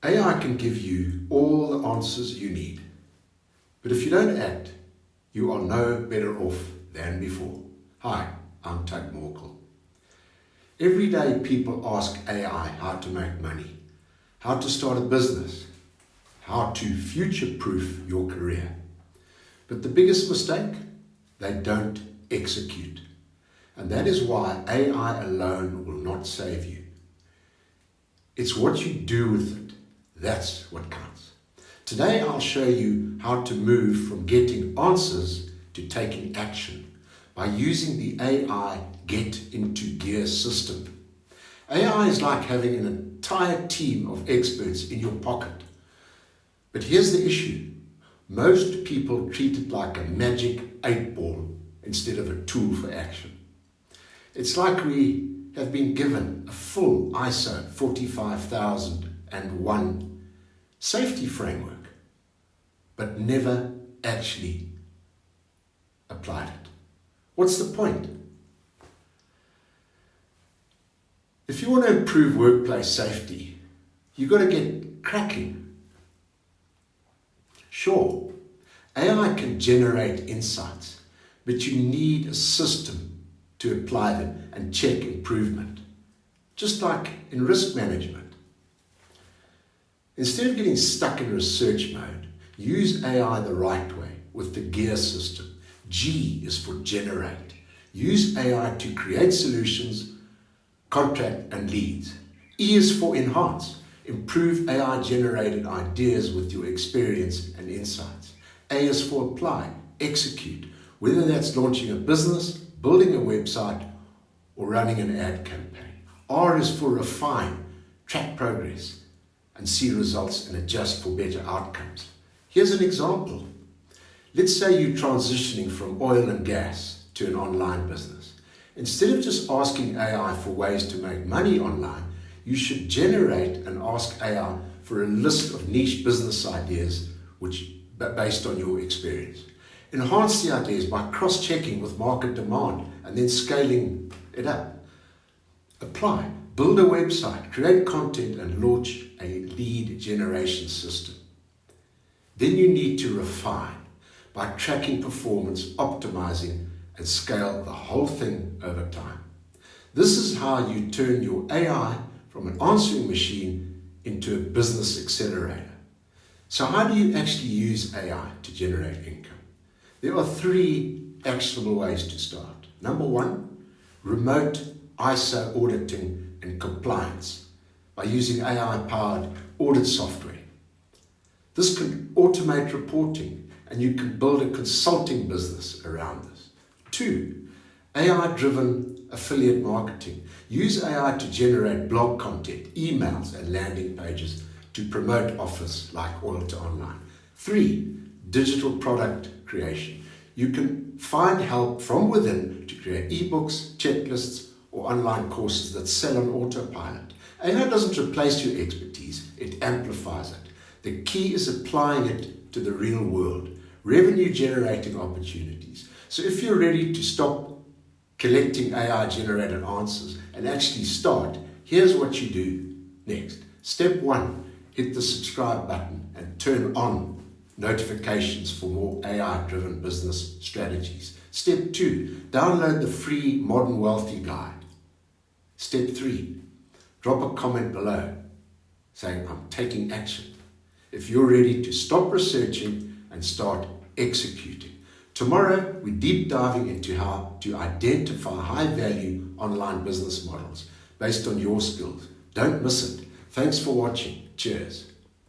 AI can give you all the answers you need, but if you don't act, you are no better off than before. Hi, I'm Tug Morkel. Every day people ask AI how to make money, how to start a business, how to future-proof your career. But the biggest mistake, they don't execute. And that is why AI alone will not save you. It's what you do with it, that's what counts. Today I'll show you how to move from getting answers to taking action by using the AI Get into Gear system. AI is like having an entire team of experts in your pocket. But here's the issue. Most people treat it like a magic 8-ball instead of a tool for action. It's like we have been given a full ISO 45001 safety framework, but never actually applied it. What's the point? If you want to improve workplace safety, you've got to get cracking. Sure, AI can generate insights, but you need a system to apply them and check improvement, just like in risk management. Instead of getting stuck in research mode, use AI the right way with the G.E.A.R system. G is for generate. Use AI to create solutions, contract and leads. E is for enhance. Improve AI-generated ideas with your experience and insights. A is for apply, execute, whether that's launching a business, building a website, or running an ad campaign. R is for refine, track progress, and see results and adjust for better outcomes. Here's an example. Let's say you're transitioning from oil and gas to an online business. Instead of just asking AI for ways to make money online, you should generate and ask AI for a list of niche business ideas based on your experience. Enhance the ideas by cross-checking with market demand and then scaling it up. Apply, build a website, create content and launch a lead generation system. Then you need to refine by tracking performance, optimizing and scale the whole thing over time. This is how you turn your AI from an answering machine into a business accelerator. So how do you actually use AI to generate income? There are 3 actionable ways to start. Number 1, remote ISO auditing and compliance by using AI-powered audit software. This can automate reporting and you can build a consulting business around this. 2, AI-driven affiliate marketing. Use AI to generate blog content, emails and landing pages to promote offers like oil to online. 3, digital product creation. You can find help from within to create ebooks, checklists, or online courses that sell on autopilot. AI doesn't replace your expertise, it amplifies it. The key is applying it to the real world, revenue-generating opportunities. So if you're ready to stop collecting AI-generated answers and actually start, here's what you do next. Step 1, hit the subscribe button and turn on notifications for more AI-driven business strategies. Step 2, download the free Modern Wealthy Guide. Step 3, drop a comment below saying, I'm taking action. If you're ready to stop researching and start executing. Tomorrow, we're deep diving into how to identify high-value online business models based on your skills. Don't miss it. Thanks for watching. Cheers.